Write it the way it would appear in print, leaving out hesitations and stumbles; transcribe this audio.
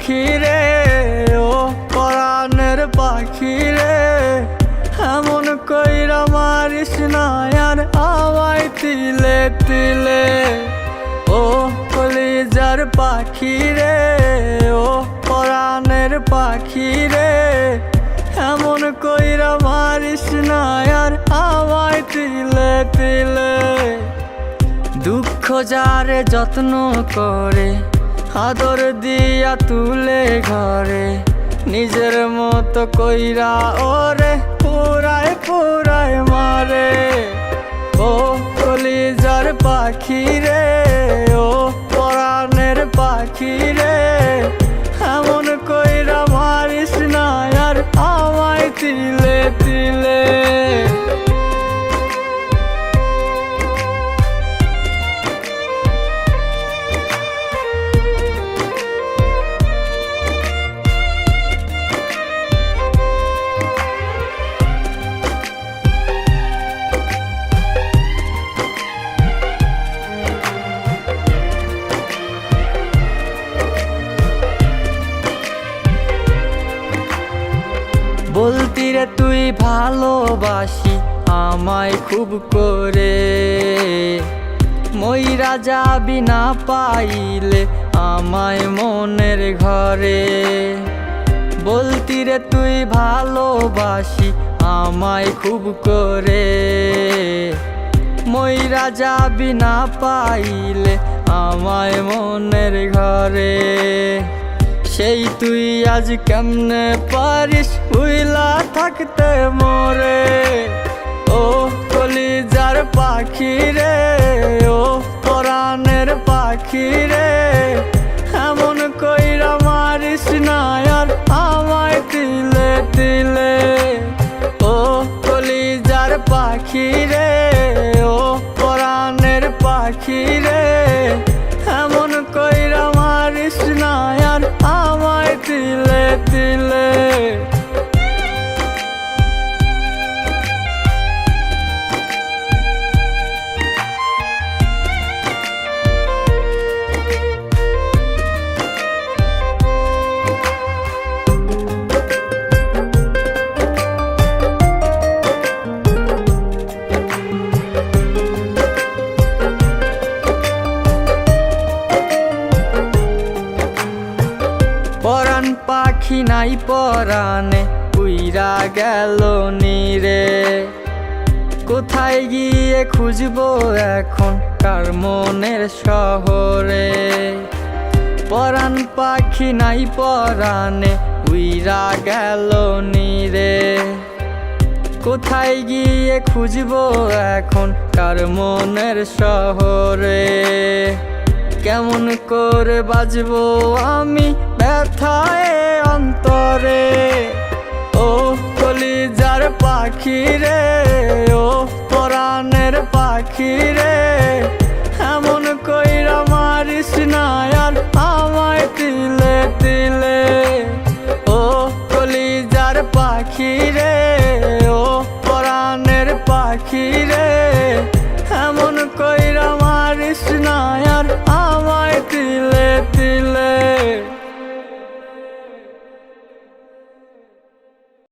পাখি রে, ও পরাণের পাখি রে, এমন কইরা মারিস না আর আমায় তিলে তিলে। ও কলিজার পাখি রে, ও পরাণের পাখি রে, এমন কইরা মারিস না আর আমায় তিলে তিলে। দুঃখ যারে যত্ন করে, আদর দিয়া তুলে ঘরে, নিজের মতো কইরা ওরে পুরায় পুরায় মারে। ও কলিজার পাখি রে, ও পরাণের পাখি রে, এমন কইরা মারিস না আর আমায় তিলে তিলে। বলতি রে তুই ভালোবাসি আমায় খুব করে, মইরা যাবি না পাইলে আমায় মনের ঘরে। বলতি রে তুই ভালোবাসি আমায় খুব করে, মইরা যাবি না পাইলে আমায় মনের ঘরে। সেই তুই আজ কেমনে পারিস ভুইলা থাকতে মোরে। ও কলিজার পাখি রে, ও পরাণের পাখি রে, এমন কইরা মারিস না আর আমায় তিলে তিলে। ও কলিজার পাখি রে, ও পরাণের পাখি রে, এমন কইরা মারিস না আর আমায় তিলে তিলে। পরাণ পাখি নাই পরাণে উইরা গেল নীরে, কোথায় গিয়ে খুঁজবো এখন কার মনের শহরে। পরাণ পাখি নাই পরাণে উইরা গেল নীরে, কোথায় গিয়ে খুঁজবো এখন কার মনের শহরে। কেমন করে বাজবো আমি ব্যথায় অন্তরে। ও কলিজার পাখি রে, ও পরাণের পাখি রে, এমন কইরা মারিস না আর আমায় তিলে তিলে। ও কলিজার পাখি রে, ও পরাণের পাখি রে, এমন কই